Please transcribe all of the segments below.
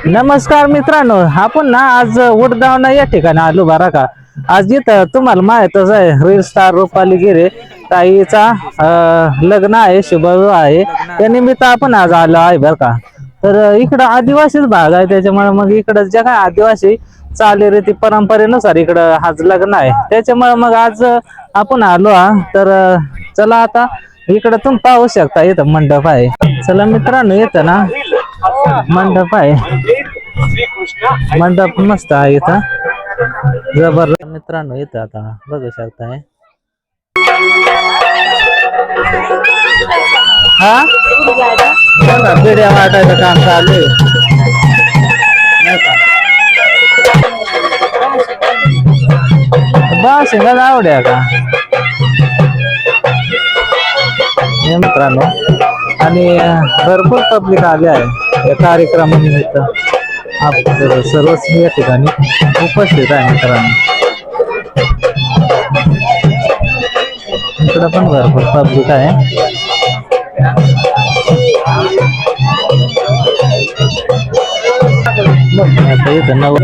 नमस्कार मित्रांनो, आपण ना आज उडदावणा या ठिकाणी आलो बरा का. आज इथं तुम्हाला माहितच आहे रील स्टार रुपाली गिरे ताईचा लग्न आहे, शुभविवाह आहे. त्या निमित्त आपण आज आलो आहे बर का. तर इकडं आदिवासीच भाग आहे, त्याच्यामुळे मग इकडं जे काय आदिवासी चालीरीती परंपरेनुसार इकडं आज लग्न आहे, त्याच्यामुळे मग आज आपण आलो हा. तर चला आता इकडं तुम्ही पाहू शकता, इथं मंडप आहे. चला मित्रांनो, येतं ना मंडप आहे, मंडप मस्त आहे इथं, जबरदस्त. मित्रांनो इथं आता बघू शकताय हा पिढ्या वाटायचं काम चालू आहे. बस आवड्या का मित्रांनो, आणि भरपूर पब्लिक आले आहे या कार्यक्रमानिमित्त. आपण सर्वच या ठिकाणी उपस्थित आहे मित्रांनो. इकडं पण भरपूर पब्लिक आहे. आता इथं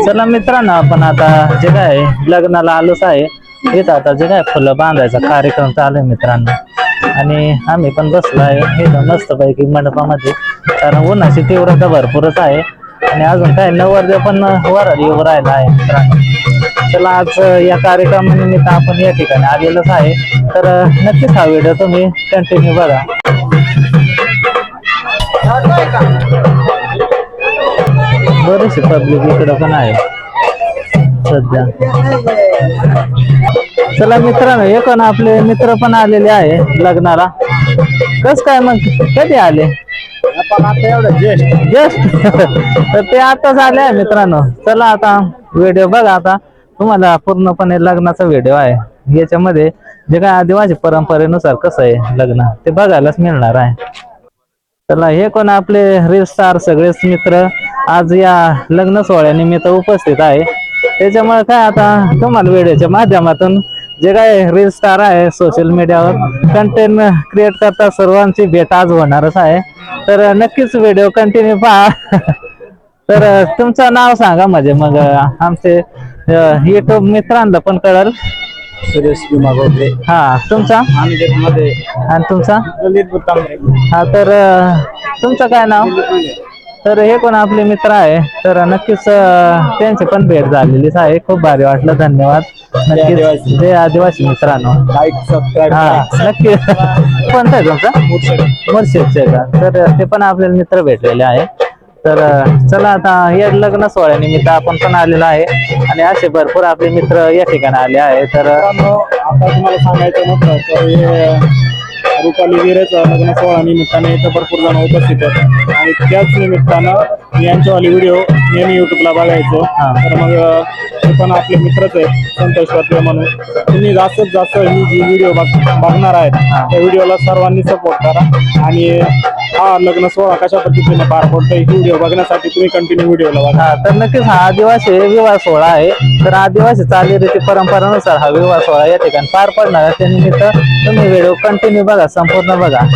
चला मित्रांनो, आपण आता जे काय लग्नाला आलोच आहे. इथं आता जे काय फुलं बांधायचा कार्यक्रम चालू आहे मित्रांनो, आणि आम्ही पण बसलो आहे इथं मस्त पैकी मंडपामध्ये, कारण उन्हाची तीव्रता भरपूरच आहे. आणि अजून काय नवरदेव पण वराडी येऊ राहिला आहे मित्रांनो. चला आज या कार्यक्रमानिमित्त आपण या ठिकाणी आलेलोच आहे. तर नक्कीच हा व्हिडिओ तुम्ही कंटिन्यू बघा. बरेचसे पब्लिक इकडं पण आहे सध्या. चला मित्रांनो, एक आपले मित्र पण आलेले आहे लग्नाला. कस काय मग कधी आले? जस्ट तर ते आताच आले आहे मित्रांनो. चला आता व्हिडिओ बघा. आता तुम्हाला पूर्णपणे लग्नाचा व्हिडिओ आहे, याच्यामध्ये जे काय आदिवासी परंपरेनुसार कसं आहे लग्न ते बघायलाच मिळणार आहे. चला, हे कोण आपले रील स्टार सगळेच मित्र आज या लग्न सोहळ्यानिमित्त उपस्थित आहे. त्याच्यामुळे काय आता तुम्हाला व्हिडिओच्या माध्यमातून जे काय रील स्टार आहे, सोशल मीडियावर कंटेंट क्रिएट करता सर्वांची भेट आज होणारच आहे. तर नक्कीच व्हिडिओ कंटिन्यू पहा. तर तुमचं नाव सांगा, म्हणजे मग आमचे युट्यूब मित्रांना पण कळेल. सुरेश भीमा गोगरे. हा, तुमचा मध्ये आणि तुमचा हा. तर तुमचं काय नाव? तर हे पण आपले मित्र आहे. तर नक्कीच त्यांची पण भेट झालेलीच आहे. खूप भारी वाटलं, धन्यवाद. नक्कीच जय आदिवासी मित्रांनो. लाईक सबस्क्राईब हा नक्की. कोणता आहे तुमचा? मुर्शिदचे का? तर ते पण आपले मित्र भेटलेले आहे. तर चला आता या लग्न सोहळ्यानिमित्त आपण पण आलेलो आहे, आणि असे भरपूर आपले मित्र या ठिकाणी आले आहे. तर आता तुम्हाला सांगायचं म्हटलं तर रुपाली गिरेचा लग्न सोहळा निमित्ताने इथं भरपूर जण उपस्थित आहेत, आणि त्याच निमित्तानं यांच्यावाले व्हिडिओ नेहमी युट्यूबला बघायचो. तर मग हे पण आपले मित्रच आहेत, संतोष वाटले म्हणून. तुम्ही जास्तीत जास्त ही जी व्हिडिओ बघणार आहेत त्या व्हिडिओला सर्वांनी सपोर्ट करा, आणि हा लग्न सोहळा कशा पद्धतीने पार पडतो ही व्हिडिओ बघण्यासाठी तुम्ही कंटिन्यू व्हिडिओला बघा. तर नक्कीच हा आदिवासी विवाह सोहळा आहे. तर आदिवासी चालीरीती परंपरेनुसार हा विवाह सोहळा या ठिकाणी पार पडणार आहे. त्यानिमित्त तुम्ही व्हिडिओ कंटिन्यू बघा, संपूर्ण बघा.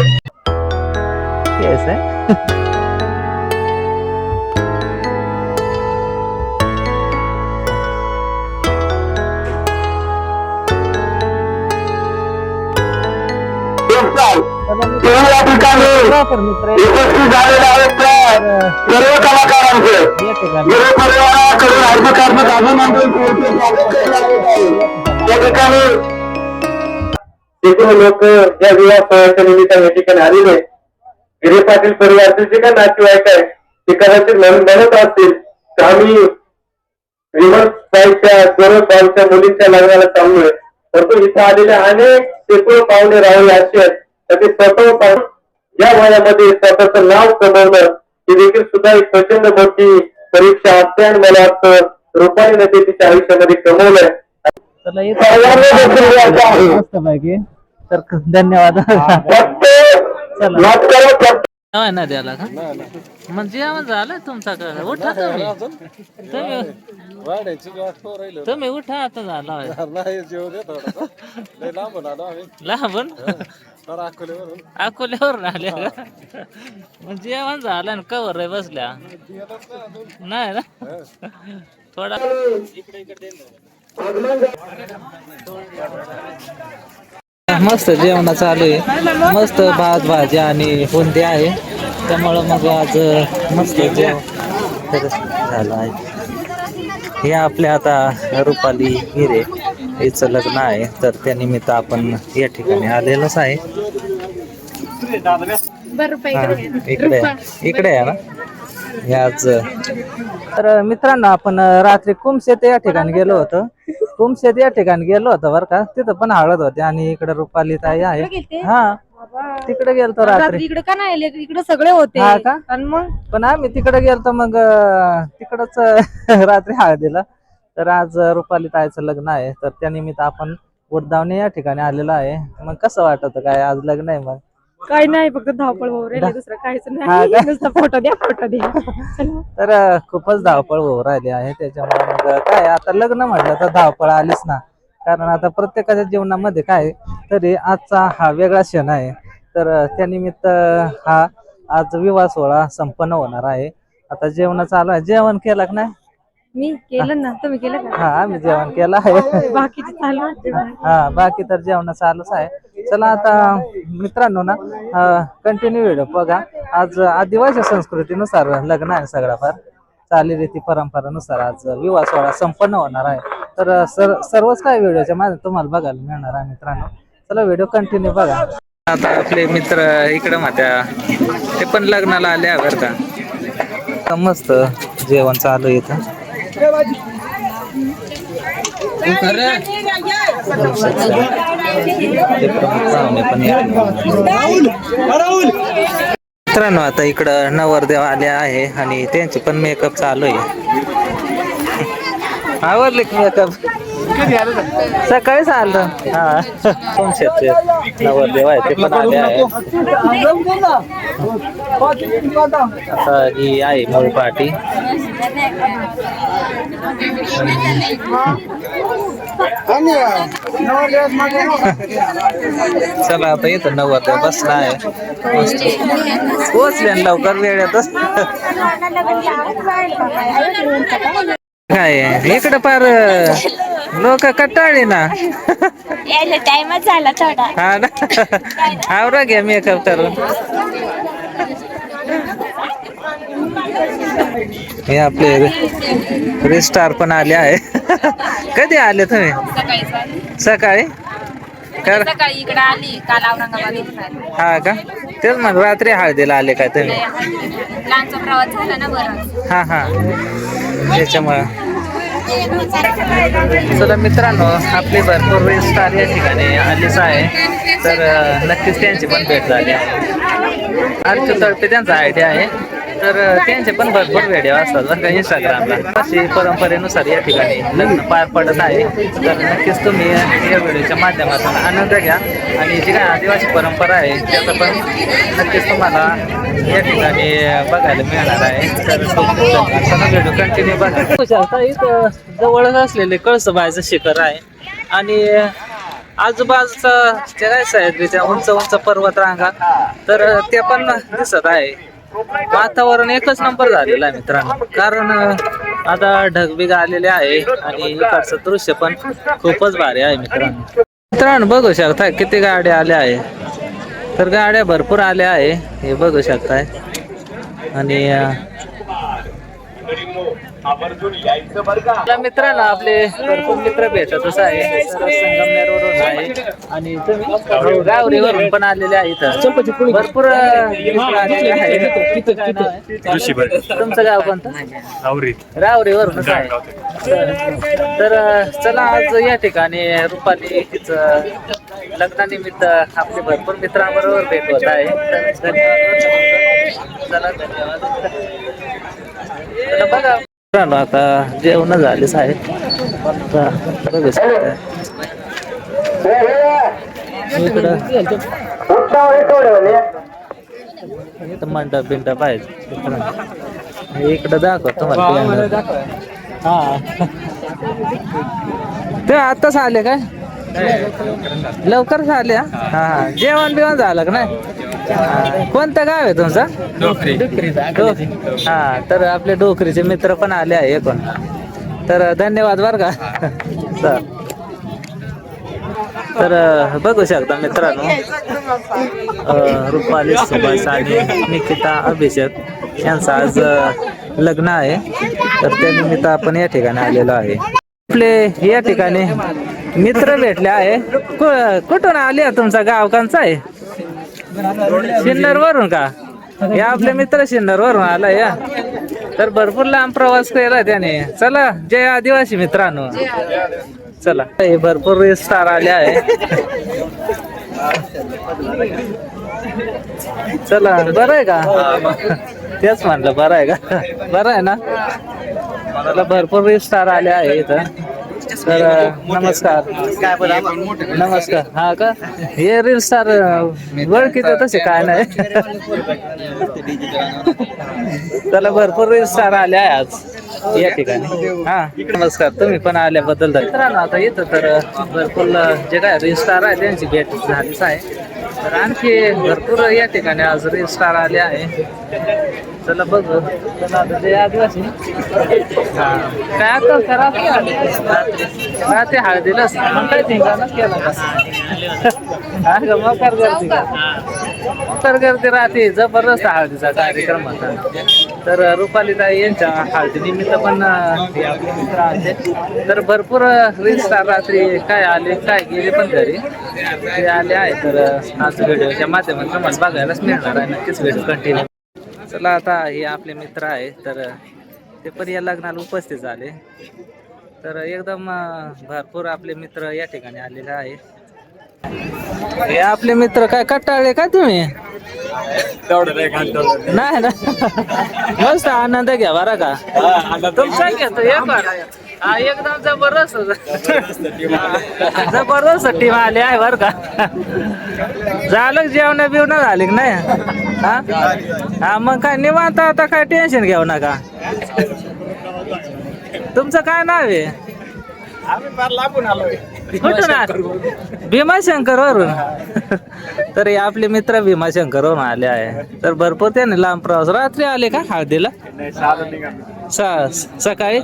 या ठिकाणी उपस्थित झालेले आहेत सर्व कलाकारांचे गुरु परिवाराकडून हार्दिक हार्दिक अभिनंदन. या ठिकाणी एकूण लोक या विवाह सोहळ्याच्या निमित्ताने या ठिकाणी आलेले. गिरे पाटील परिवारचे जे काही नातेवाईक आहेत ते कदाचित म्हणत असतील तर आम्ही रिव्हर्स साईडच्या सर्व गावच्या मुलींच्या लग्नाला चाललोय, परंतु इथं आलेले अनेक शेकडो पाहुणे राहिले असे आहेत तर ते स्वतः पाहून या वयामध्ये स्वतःचं नाव कमवणं ही देखील सुद्धा एक प्रचंड मोठी परीक्षा असते, आणि मला वाटतं रुपाली नदी तिच्या आयुष्यामध्ये कमवलंय. तर धन्यवाद. नद्याला का म्हणजे जेवण झालं तुमचा? उठा तुम्ही तुम्ही उठा आता झाला लांबून अकोल्यावर आल्या का मग जेवण झालं ना कवर आहे बसल्या नाही ना थोडा मस्त जेवण चालू आहे मस्त भात भाजी आणि बुंदी आहे त्यामुळं मग आज मस्त जेवण झालं आहे हे आपल्या आता रुपाली हिरे हिचं लग्न आहे तर त्यानिमित्त आपण या ठिकाणी आलेलोच आहे इकडे इकडे आहे ना याच तर मित्रांनो आपण रात्री कुमशेत या ठिकाणी गेलो होतो कुमशेत या ठिकाणी गेलो होतो बरं का तिथं पण हळद होते आणि इकडे रुपाली ताई आहे हा तिकडे गेलतो रात्री इकडे का नाही इकडे सगळे होते हा का आणि मग पण आम्ही तिकडे गेलतो मग तिकडच रात्री हळदीला तर आज रुपाली ताईचं लग्न आहे तर त्यानिमित्त आपण उडदावणे या ठिकाणी आलेलो आहे मग कसं वाटत काय आज लग्न आहे मग काही नाही फक्त धावपळ होऊ राहिली दुसरं काहीच हा नाही का? नुसतं फोटो द्या तर खूपच धावपळ होऊ राहिली आहे त्याच्यामुळे मग काय आता लग्न म्हटलं तर धावपळ आलीच ना कारण आता प्रत्येकाच्या जीवनामध्ये काय तरी आजचा हा वेगळा क्षण आहे तर त्यानिमित्त हा आज विवाह सोहळा संपन्न होणार आहे आता जेवण चालू आहे जेवण केलं का नाही मी केलं ना तुम्ही केलं का हा आम्ही जेवण केलं आहे बाकीचे चालू आहे. हा बाकी तर जेवण चालूच आहे चला आता मित्रांनो ना कंटिन्यू व्हिडिओ बघा आज आदिवासी संस्कृतीनुसार लग्न आहे सगळा फार चालीरीती परंपरेनुसार आज विवाह सोहळा संपन्न होणार आहे तर सर्वच काही व्हिडिओच्या माझ्या तुम्हाला बघायला मिळणार आहे मित्रांनो चला व्हिडिओ कंटिन्यू बघा आता आपले मित्र इकडे मात्या ते पण लग्नाला आले आहे बरं का मस्त जेवण चालू आहे इथं मित्रांनो आता इकडं नवरदेव आले आहे आणि त्यांचे पण मेकअप चालू आहे आवडले मेकअप सकाळीच आलं हा तुमचे नवरदेव आहे ते पण आले आहे आता ही आहे मूळ पार्टी चला आता इथं नवरदेव बसला आहे पोचले लवकर वेळेतच काय इकडे फार लोक कटाळी ना यायला टाइमच झाला थोडा हा ना आवरा घ्या मेकअप करून हे आपले रिस्टार पण आले आहे कधी आले तुम्ही सकाळी सकाळी इकडे आली काल औरंगाबाद हा का तेच मग रात्री हळदीला आले काय तुम्ही लांबचा प्रवास झाला ना बरं हा हा त्याच्यामुळं चला मित्रांनो आपली भरपूर स्टार या ठिकाणी आलीच आहे तर नक्कीच त्यांची पण भेट झाली आहे अर्थ तळपे त्यांचा आयडिया आहे तर त्यांचे पण भरपूर व्हिडिओ असतात बरं का इंस्टाग्रामला अशी परंपरेनुसार या ठिकाणी लग्न पार पडत आहे तर नक्कीच तुम्ही या व्हिडिओच्या माध्यमातून आनंद घ्या आणि जी काय आदिवासी परंपरा आहे त्याचा पण नक्कीच तुम्हाला या ठिकाणी बघायला मिळणार आहे तर व्हिडिओ कंटिन्यू बघा इथं जवळच असलेले कळसबाईचं शिखर आहे आणि आजूबाजूचा जे काय सह्याद्रीच्या उंच उंच पर्वत रांगा तर ते पण दिसत आहे वातावरण एकच नंबर झालेलं आहे मित्रांनो कारण आता ढगबिग आलेले आहे आणि इकडचं दृश्य पण खूपच भारी आहे मित्रांनो बघू शकता किती गाड्या आल्या आहे तर गाड्या भरपूर आल्या आहे हे बघू शकताय आणि मित्रांनो आपले भरपूर मित्र भेटतच आहे संगमनेरवरून आहे आणि तुम्ही रावरीवरून पण आलेले आहे इथं भरपूर मित्र आलेले आहे तुमचं गाव कोणतं रावरीवरूनच आहे तर चला आज या ठिकाणी रुपाली हिचं लग्नानिमित्त आपले भरपूर मित्रांबरोबर भेट होत आहे तर धन्यवाद चला धन्यवाद बघा आता जेवण झालेच आहे इकडं मंडप बिंडप आहे इकडं दाखव तुम्हाला हा ते आताच आले काय लवकरच आले हा हा जेवण बिवण झालं का नाही हा. कोणतं गाव आहे तुमचं हा तर आपले डोकरीचे मित्र पण आले आहे पण तर धन्यवाद बर का सर तर बघू शकता मित्रांनो रुपाली सुभाष आणि निकिता अभिषेक यांचं आज लग्न आहे तर त्यानिमित्त आपण या ठिकाणी आलेलो आहे आपले या ठिकाणी मित्र भेटले आहे कुठून आले तुमचा गाव कोणचा आहे सिन्नर वरून का या आपले मित्र सिन्नर वरून आला या तर भरपूर लांब प्रवास केला त्याने चला जय आदिवासी मित्रांनो चला हे भरपूर स्टार आले आहे चला बरं आहे का तेच म्हणलं बरं आहे का बरं आहे ना चला भरपूर स्टार आले आहे इथं तर नमस्कार नमस्कार हा का हे रील स्टार ओळखीचे तसे काय नाही चला भरपूर रील स्टार आले आहे आज या ठिकाणी हा नमस्कार तुम्ही पण आल्याबद्दल मित्रांनो आता येतं तर भरपूर जे काय रील स्टार आहे त्यांची भेट झालीच आहे तर आणखी भरपूर या ठिकाणी आज रील स्टार आले आहे चला बघू चला आता जय आदिवासी हा काय आता करा रात्री हळदीलाच मग काय थिंगाणच केला का हा का मकर गर्दी का मकर गर्दी राहते जबरदस्त हळदीचा कार्यक्रम होता तर रुपालीताई यांच्या हळदी निमित्त पण हे आपले मित्र आले तर भरपूर रील स्टार रात्री काय आले काय गेले पण घरी ते आले आहे तर आज व्हिडिओच्या माध्यमातून तुम्हाला बघायलाच मिळणार आहे नक्कीच व्हिडिओ कंटिन्यू चला आता हे आपले मित्र आहे तर ते पण या लग्नाला उपस्थित झाले तर एकदम भरपूर आपले मित्र या ठिकाणी आलेले आहे हे आपले मित्र काय कटाळले काय तुम्ही नाही ना मस्त आनंद घ्या बरा का तुमचा घेतो हा एकदम जबरदस्त जबरदस्त टीम आली आहे बर का झालं जेवण बिवणं झाली नाही हा हा मग काय निवांत आता काय टेन्शन घेऊ नका तुमचं काय नाव आहे कुठून भीमाशंकर वरून तर हे आपले मित्र भीमाशंकर वरून आले आहे तर भरपूर त्याने लांब प्रवास रात्री आले का हळदीला सकाळी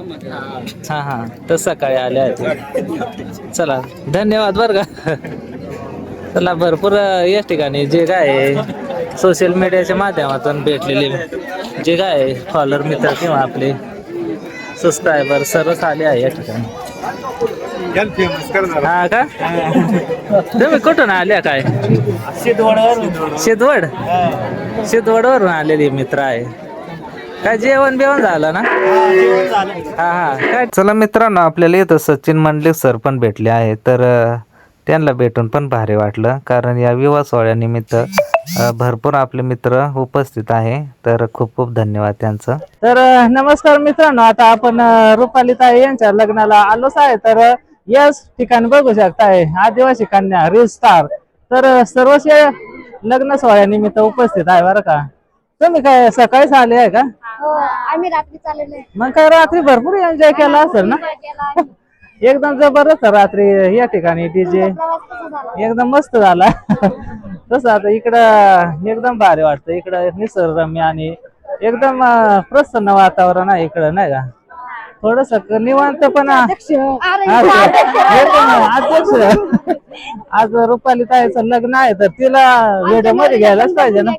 हा हा तर सकाळी आले आहेत चला धन्यवाद बर का चला भरपूर या ठिकाणी जे काय सोशल मीडियाच्या माध्यमातून भेटलेले जे काय फॉलोअर मित्र किंवा आपले सबस्क्रायबर सर्वच आले आहे या ठिकाणी हा का तुम्ही कुठून आल्या काय शिदवड वरून आलेले मित्र आहे काय जेवण बिवण झालं ना हा हा काय चला मित्रांनो आपल्याला इथं सचिन मंडलिक सर पण भेटले आहे तर त्यांना भेटून पण भारी वाटलं कारण या विवाह सोहळ्यानिमित्त भरपूर आपले मित्र उपस्थित आहे तर खूप खूप धन्यवाद त्यांचं तर नमस्कार मित्रांनो आता आपण रुपालीताई यांच्या लग्नाला आलोच आहे तर याच ठिकाणी बघू शकताय आदिवासी कन्या रील स्टार तर सर्वच लग्न सोहळ्यानिमित्त उपस्थित आहे बरं का तुम्ही काय सकाळीच आले आहे का आम्ही रात्री चालले मग काय रात्री भरपूर एन्जॉय केला असेल ना एकदम जबरदस्त रात्री या ठिकाणी डीजे एकदम मस्त झाला तसं आता इकडं एकदम भारी वाटतं इकडं निसर्गरम्य आणि एकदम प्रसन्न वातावरण आहे इकडं नाही का थोडस निवांत पण अध्यक्ष आज रुपालीताईचं लग्न आहे तर तिला व्हिडिओ मध्ये घ्यायलाच पाहिजे ना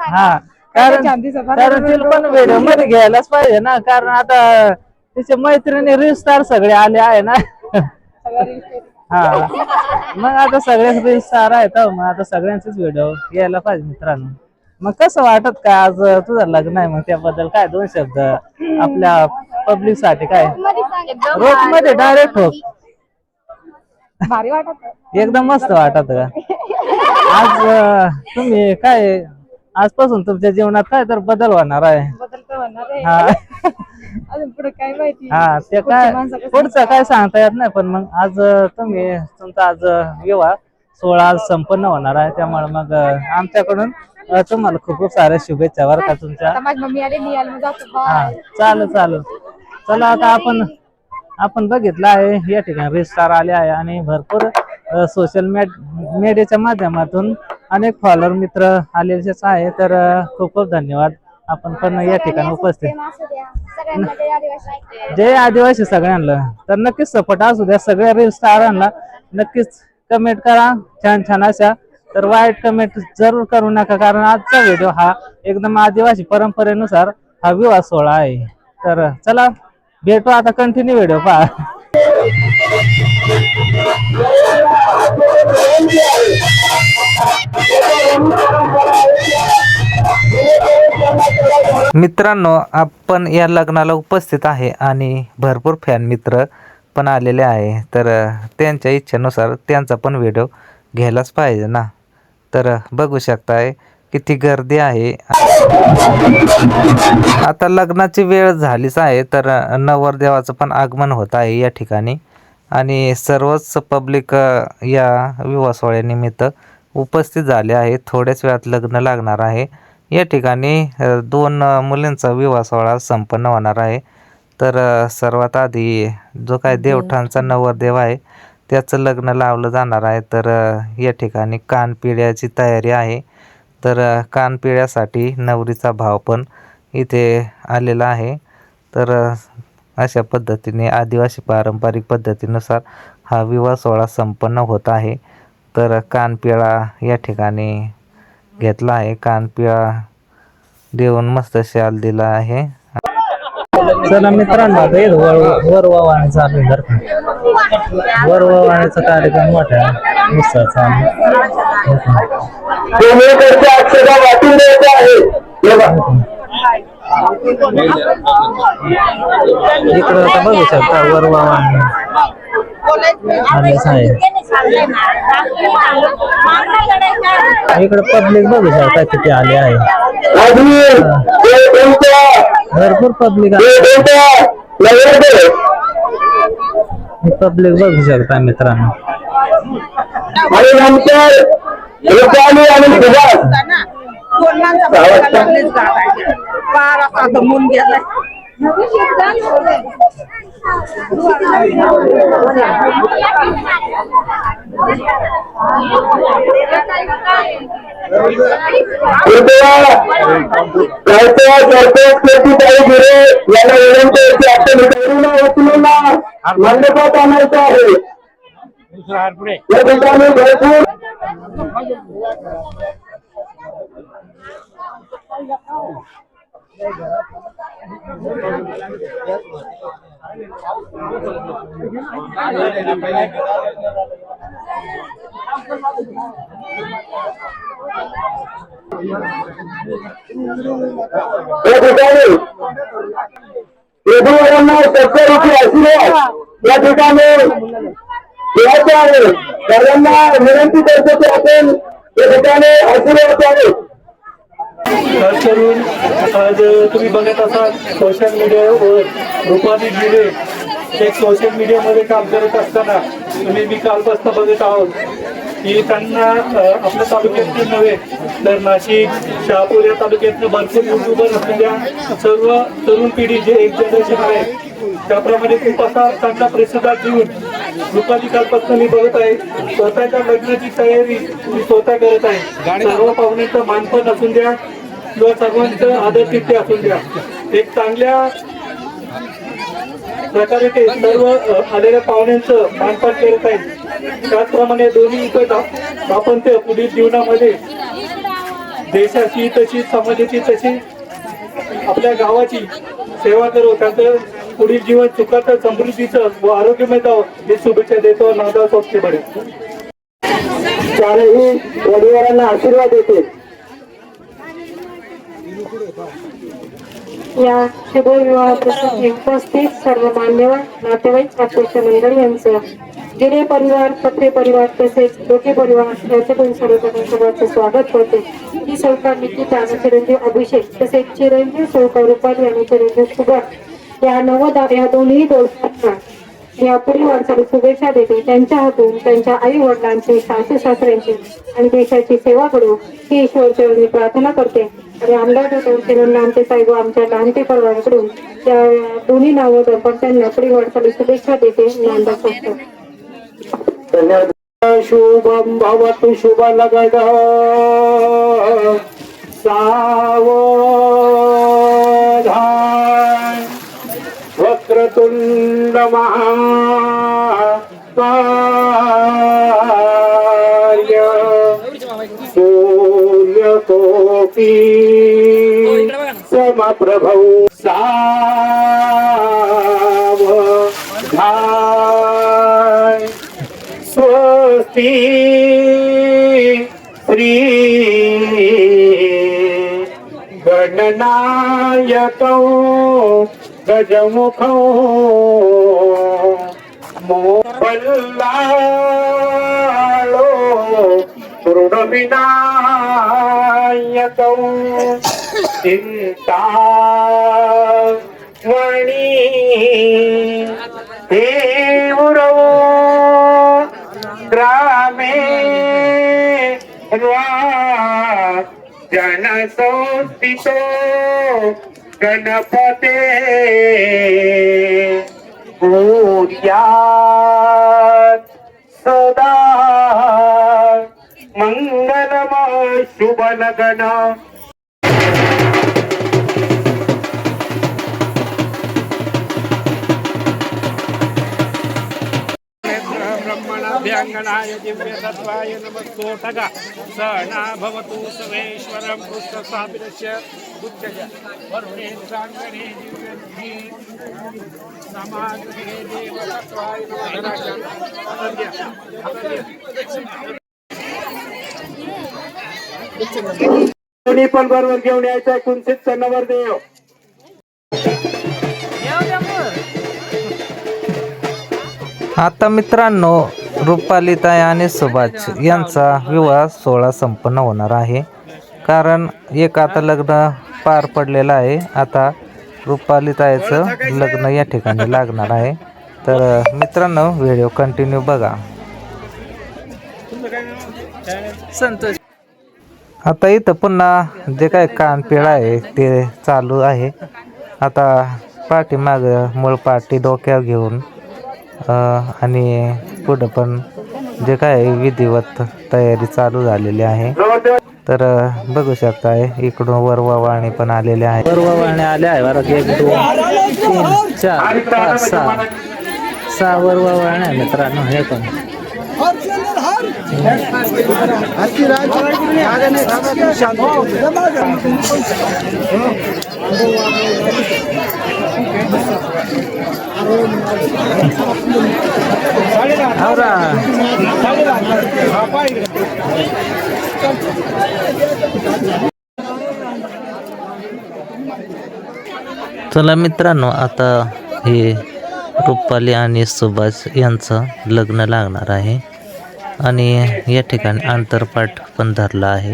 हा कारण तिला पण व्हिडिओ मध्ये घ्यायलाच पाहिजे ना कारण आता तिचे मैत्रिणी रील स्टार सगळे आले आहे ना हा मग आता सगळेच रील स्टार आहेत मग आता सगळ्यांचेच व्हिडिओ घ्यायला पाहिजे मित्रांनो मग कसं वाटत काय आज तुझं लग्न आहे मग त्याबद्दल काय दोन शब्द आपल्या पब्लिक साठी काय रोज मध्ये डायरेक्ट होत भारी वाटत एकदम मस्त वाटत का आज तुम्ही काय आजपासून तुमच्या जीवनात काय तर बदल होणार आहे बदल तर होणार आहे हा अजून पुढे काय माहिती हा ते काय पुढचं काय सांगता येत नाही पण मग आज तुम्ही तुमचा आज विवाह सोहळा आज संपन्न होणार आहे त्यामुळे मग आमच्याकडून तुम्हाला खूप खूप साऱ्या शुभेच्छा बरं का तुमच्या माझी मम्मी आली मी आली मग जातो हा चालेल चला आता आपण बघितलं आहे या ठिकाणी रील स्टार आले आहे आणि भरपूर सोशल मीडियाच्या माध्यमातून अनेक फॉलोअर मित्र आलेलेच आहे. तर खूप खूप धन्यवाद. आपण पण या ठिकाणी उपस्थित जय आदिवासी सगळ्यांना. तर नक्कीच सपोर्ट असू द्या सगळ्या रील स्टारांना. नक्कीच कमेंट करा छान छान अशा. तर वाईट कमेंट जरूर करू नका कारण आजचा व्हिडिओ हा एकदम आदिवासी परंपरेनुसार हा विवाह सोहळा आहे. तर चला भेटू आता कंटिन्यू व्हिडिओ पहा. मित्रांनो आपण या लग्नाला उपस्थित आहे आणि भरपूर फॅन मित्र पण आलेले आहे. तर त्यांच्या इच्छेनुसार त्यांचा पण व्हिडिओ घ्यायलाच पाहिजे ना. तर बघू शकताय किती गर्दी आहे. आता लग्नाची वेळ झालीच आहे. तर नवरदेवाचं पण आगमन होत आहे या ठिकाणी आणि सर्वच पब्लिक या विवाह सोहळ्यानिमित्त उपस्थित झाले आहे. थोड्याच वेळात लग्न लागणार आहे. या ठिकाणी 2 मुलींचा विवाह सोहळा संपन्न होणार आहे. तर सर्वात आधी जो काय देवठाणचा नवरदेव आहे त्याचं लग्न लावलं जाणार आहे. तर या ठिकाणी कानपिळ्याची तयारी आहे. तर कानपिळ्यासाठी नवरीचा भाव पण इथे आलेला आहे. तर अशा पद्धतीने आदिवासी पारंपरिक पद्धतीनुसार हा विवाह सोहळा संपन्न होत आहे. तर कानपिळा या ठिकाणी घेतला आहे. कानपिळा देऊन मस्त शाल दिला आहे. चला मित्रांनो वरवावाणी चालू आहे. वरवावाणीचा कार्यक्रम मोठा उत्साहाचा वाटून द्यायचं आहे. इकडं आता बघू शकता वरवावाणी आहे. इकडे पब्लिक बघू शकता किती आले आहे. भरपूर पब्लिक आहे. पब्लिक बघू शकता मित्रांनो. आणि नंतर रुपाली आणि सुभाष मंडपात आणायचं आहे. या ठिकाणी भरपूर या ठिकाणी प्रभूवरांना सत्तरची आशीर्वाद या ठिकाणी द्यायचा आहे. सर्वांना विनंती करतो की आपण या ठिकाणी आशीर्वाद द्यावे. खास करून आज तुम्ही बघत असाल सोशल मीडियावर रुपाली गिरे एक सोशल मीडियामध्ये काम करत असताना मी कालपासून बघत आहोत की त्यांना आपल्या तालुक्यातून नव्हे तर नाशिक शहापूर या तालुक्यातनं भरपूर युट्यूबर असलेल्या सर्व तरुण पिढी जे एक जनरेशन आहे त्याप्रमाणे खूप असा चांगला प्रतिसाद देऊन रुपाली कालपासून मी बघत आहे. स्वतःच्या लग्नाची तयारी मी स्वतः करत आहे. सर्व पाहुण्यांचं मानपण असून द्या किंवा सर्वांचं आदरातिथ्य असून द्या. एक चांगल्या प्रकारे ते सर्व आलेल्या पाहुण्यांचं मानपान करत आहेत. त्याचप्रमाणे दोन्ही आपण ते पुढील जीवनामध्ये देशाची तशी समाजाची तशी आपल्या गावाची सेवा करू. त्यांचं पुढील जीवन सुखाचं समृद्धीचं व आरोग्यमय जावं ही शुभेच्छा देतो. नादा सोबते बडे चारही वडीलवरांना आशीर्वाद देते. या शुभ विवाह प्रसंगी उपस्थित सर्व मान्यवर नातेवाईक अध्यक्ष मंडळी यांचं गिरे परिवार पत्रे परिवार तसेच दोघे परिवार यांच्याकडून सर्वजणांचं स्वागत करते. ही सौकार निकिता चिरंजीव अभिषेक तसेच चिरंजीव सौकार रुपाली आणि चिरंजीव सुभाष या या दोन्ही दोघांना या पुढील वाटचाली शुभेच्छा देते. त्यांच्या हातून त्यांच्या आई वडिलांची सासू सासऱ्यांची आणि देशाची सेवा करू ही ईश्वर चरणी प्रार्थना करते. आणि आमदार दर्शना नामते साहेब आमच्या नामते परिवाराकडून त्या दोन्ही नावं पण त्यांना पुढील वाटचाली शुभेच्छा देते नांदा संस्था. शुभम भवतु शुभ लगड सावधान वक्रतुंड महाकाय सूर्यकोटि समप्रभौ सावधान स्वस्ति श्री गणनायकौ गजमुखौ मोपल्लालो ऋणविनायकौ चिन्तामणि देवरौ ग्रामे जनसंस्थितो गणपते भूयात् सदा मंगलमय शुभलग्न. ब्रह्मणाभ्यङ्गनाय दिव्यतत्त्वाय नमस्तोटग सहना भवतु सर्वेश्वरं पुष्टसाभिरस्य उच्चय वरुणेन्द्राङ्गणे दिव्यन्ति समागृहे देवतत्त्वाय नमः. कोणी पण बरोबर घेऊन यायचं कुंचितचा नवरदेव. आता मित्रांनो, रुपालीताई आणि सुभाष यांचा विवाह सोहळा संपन्न होणार आहे. कारण एक आता लग्न पार पडलेलं आहे. आता रुपालीताईचं लग्न या ठिकाणी लागणार आहे. तर मित्रांनो, व्हिडिओ कंटिन्यू बघा. संतोष. आता इथं पुन्हा जे काय कानपिळा आहे ते चालू आहे. आता पाठीमाग मूळ पाठी डोक्यावर घेऊन आणि पुढं पण जे काय विधिवत तयारी चालू झालेली आहे. तर बघू शकताय इकडून वरवावाणी पण आलेले आहे. वरवावाणी आले आहे बरं. 1 2 3 4 5 6 वरवावाणी आहे मित्रांनो. हे पण चला मित्रांनो, आता हे रुपाली आणि सुभाष यांचं लग्न लागणार आहे. आणि या ठिकाणी आंतरपाठ पण धरला आहे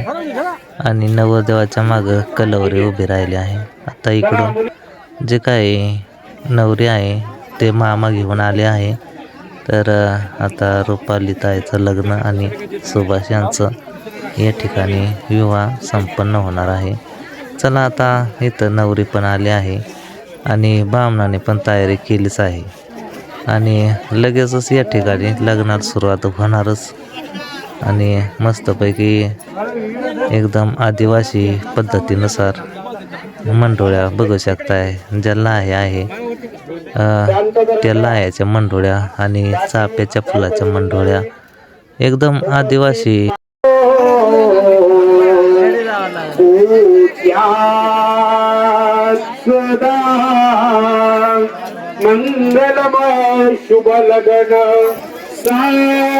आणि नवरदेवाच्या मागं कलवरी उभी राहिली आहे. आता इकडून जे काही नवरी आहे ते मामा घेऊन आले आहे. तर आता रुपालीताईचं लग्न आणि सुभाष यांचं या ठिकाणी विवाह संपन्न होणार आहे. चला, आता इथं नवरी पण आली आहे आणि बामणाने पण तयारी केलीच आहे आणि लगेचच या ठिकाणी लग्नाला सुरुवात होणारच. आणि मस्तपैकी एकदम आदिवासी पद्धतीनुसार मंडोळ्या बघू शकताय. ज्याला आहे त्याला याच्या मंडोळ्या आणि चाफ्याच्या फुलाच्या मंडोळ्या एकदम आदिवासी. मंगलमय शुभ लगन सावधान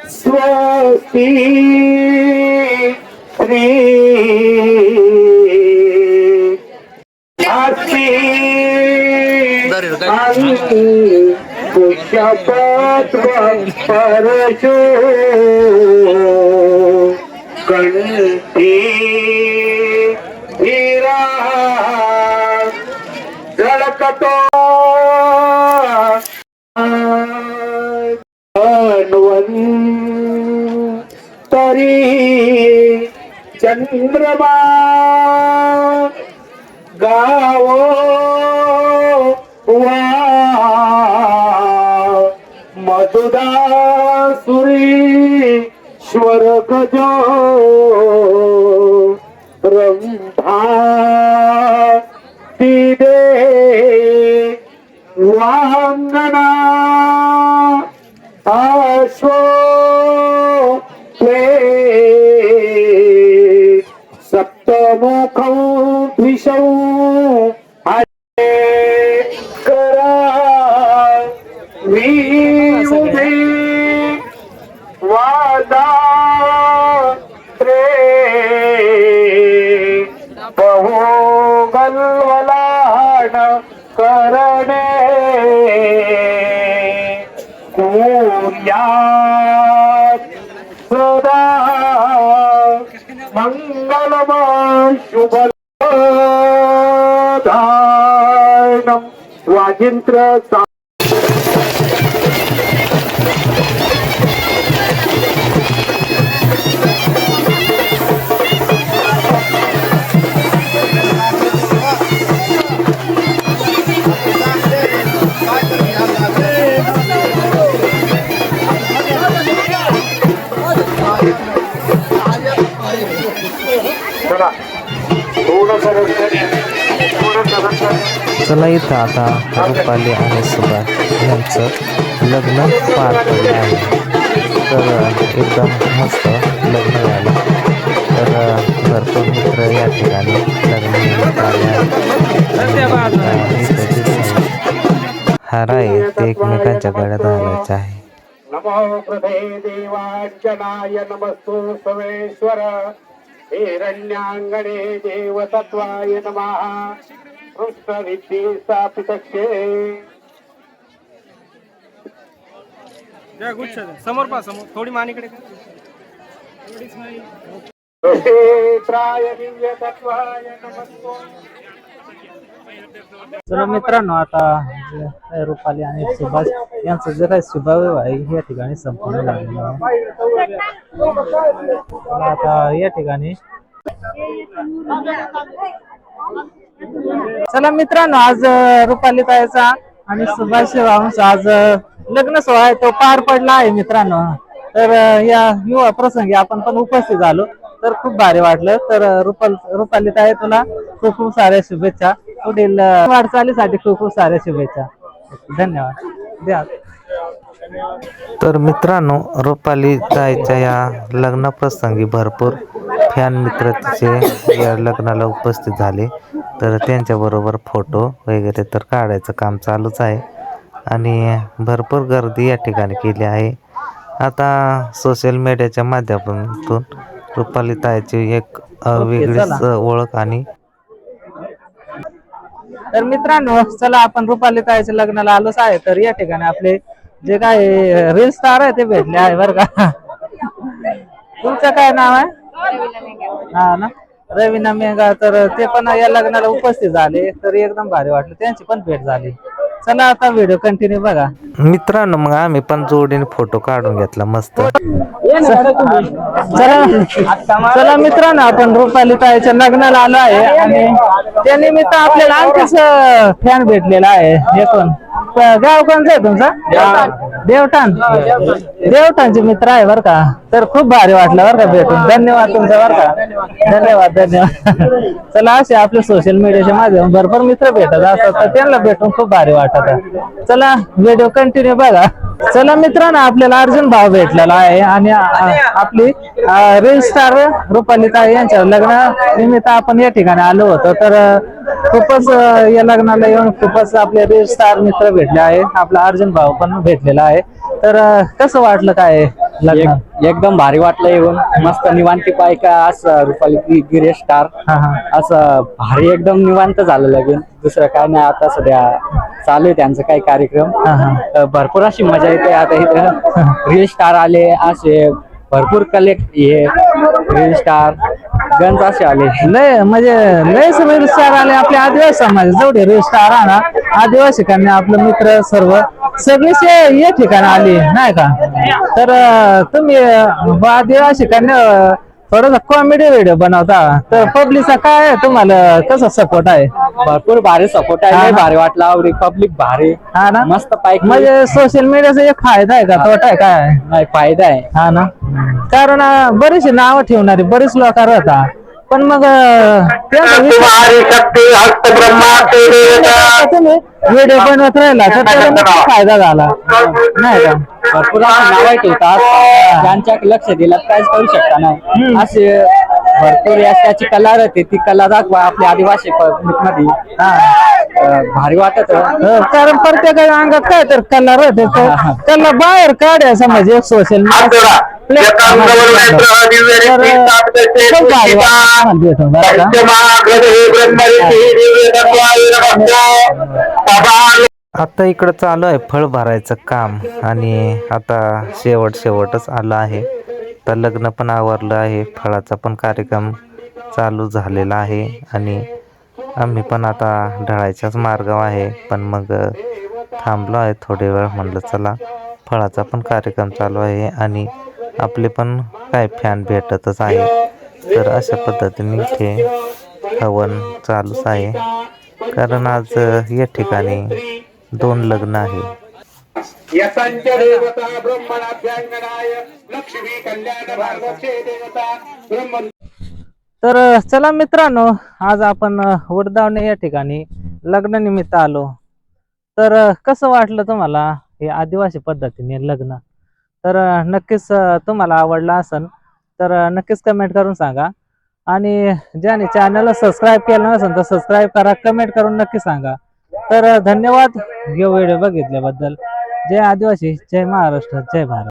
स्वस्ति श्री पुष्पपत्र परशु कंठी हीरा झळकतो तरी चंद्रमा गावो वा मधुदासुरीश्वर गजो रंभा दे वांगना आशो सप्तमुखौ द्विषौ करा वियुधे वादा बहु गल्वलान करणे कुर्यात् सदा मंगलमय शुभदायनम् वाजिंत्र चला इथं आता रुपाली आणि सुभाष यांचं लग्न पार पडलं आहे. तर एकदम मस्त लग्न झालं. तर भरपूर मित्र या ठिकाणी लग्न आले आहेत. हार आहे ते एकमेकांच्या गळ्यात घालायचे आहे. नमो प्रभे देवांजनाय नमस्तु सर्वेश्वर हिरण्याङ्गणे देवतत्वाय नमः कृष्णविद्ये स्थापितक्षे समोर पहा समोर थोडी मानीकडे क्षेत्राय दिव्यतत्वाय नमस्तु. चला मित्रांनो, आता रुपाली आणि सुभाष यांचं जे काही शुभविवाह आहे या ठिकाणी संपूर्ण झालेलं आहे. आता या ठिकाणी चला मित्रांनो, आज रुपाली ताईचा आणि सुभाष भाऊंचा आज लग्न सोहळा आहे तो पार पडला आहे मित्रांनो. तर या युवा प्रसंगी आपण पण उपस्थित झालो तर खूप भारी वाटलं. तर रुपाली ताई तुला खूप खूप साऱ्या शुभेच्छा. पुढील वाटचालीसाठी खूप खूप साऱ्या शुभेच्छा. धन्यवाद द्या. तर मित्रांनो, रुपाली ताईच्या या लग्न प्रसंगी भरपूर फॅन मित्र तिचे या लग्नाला उपस्थित झाले. तर त्यांच्याबरोबर फोटो वगैरे तर काढायचं काम चालूच आहे आणि भरपूर गर्दी या ठिकाणी केली आहे. आता सोशल मीडियाच्या माध्यमातून रुपाली ताईची एक वेगळीच ओळख. आणि तर मित्रांनो, चला आपण रुपाली ताईच्या लग्नाला आलोच आहे. तर या ठिकाणी आपले जे काय रील स्टार आहे ते भेटले आहे बरं का. तुमचं काय नाव आहे? हा ना, रवीना मेघा. तर ते पण या लग्नाला उपस्थित झाले. तर एकदम भारी वाटलं, त्यांची पण भेट झाली. चला आता व्हिडिओ कंटिन्यू बघा मित्रांनो. मग आम्ही पण जोडीने फोटो काढून घेतला मस्त. चला मित्रांनो, आपण रुपाली ताईच्या लग्नाला आलो आहे आणि त्यानिमित्त आपल्याला आणखीच फॅन भेटलेला आहे. हे पण गाव कोणचं आहे तुमचं? देवठाण. देवठाणचे मित्र आहे बरं का. तर खूप भारी वाटलं बरं का भेटून. धन्यवाद तुमचा बरं का. धन्यवाद धन्यवाद. चला, असे आपले सोशल मीडियाच्या माध्यमातून भरपूर मित्र भेटत असतात तर त्यांना भेटून खूप भारी वाटत. चला व्हिडिओ कंटिन्यू बघा. चला मित्रांनो, आपल्याला अर्जुन भाऊ भेटलेला आहे आणि आपली रील स्टार रुपाली ताई यांच्या लग्न निमित्त आपण या ठिकाणी आलो होतो. तर खूपच या लग्नाला येऊन खूपच आपले रील स्टार मित्र भेटले आहे. आपला अर्जुन भाऊ पण भेटलेला आहे. तर कसं वाटलं काय लग्न? एकदम भारी वाटलं येऊन. मस्त निवांती बायका असं रुपाली गिरीश स्टार असं भारी एकदम निवांत झालं लगेच. दुसरं काय नाही, आता सध्या चालू आहे त्यांचं काही कार्यक्रम. भरपूर अशी मजा येते. आता इथे रील स्टार आले, असे भरपूर कलेक्ट हे रील स्टार गंज असे आले. लय म्हणजे लय रील स्टार आले आपल्या आदिवासी समाज जेवढे रील स्टार आहे ना आदिवासी कन्या आपलं मित्र सर्व सगळेच या ठिकाणी आली नाही का. तर तुम्ही आदिवासी कन्या थोडासा कॉमेडी व्हिडिओ बनवता तर पब्लिकचा काय आहे, तुम्हाला कसा सपोर्ट आहे? भरपूर भारी सपोर्ट आहे. लय भारी वाटला रिपब्लिक भारी. हा ना मस्त पाईक म्हणजे सोशल मीडियाचा एक फायदा आहे का तोटा आहे काय? नाही फायदा आहे. हा ना कारण बरीचशी नावं ठेवणारी बरीच लोक राहतात पण मग त्यांचा तुम्ही व्हिडिओ बनवत राहिला तर त्याला नक्की फायदा झाला नाही का. भरपूर नाव ठेवतात त्यांच्या लक्ष दिलं काहीच करू शकता नाही. असे भरपूर त्याची कला राहते ती कला दाखवा आपल्या आदिवासी पब्लिक मध्ये. भारी वाटत कारण प्रत्येकाच्या अंगात काय तर कला राहते कला बाहेर काढायचा म्हणजे सोशल मीडिया आता इकडं चालू आहे फळ भरायचं काम आणि आता शेवटच आलं आहे. तर लग्न पण आवरलं आहे फळाचा पण कार्यक्रम चालू झालेला आहे आणि आम्ही पण आता ढळायच्याच मार्गावर आहे पण मग थांबलो आहे थोडे वेळ म्हणलं चला फळाचा पण कार्यक्रम चालू आहे आणि आपले पण काय फॅन भेटतच आहे. तर अशा पद्धतीने इथे हवन चालूच आहे कारण आज या ठिकाणी 2 लग्न आहे. तर चला मित्रांनो आज आपण वडदावणे या ठिकाणी लग्नानिमित्त आलो. तर कसं वाटलं तुम्हाला हे आदिवासी पद्धतीने लग्न? तर नक्कीच तुम्हाला आवडलं असेल तर नक्कीच कमेंट करून सांगा आणि ज्याने चॅनलला सबस्क्राईब केलं नसेल तर सबस्क्राईब करा, कमेंट करून नक्की सांगा. तर धन्यवाद व्हिडिओ बघितल्याबद्दल. जय आदिवासी, जय महाराष्ट्र, जय भारत.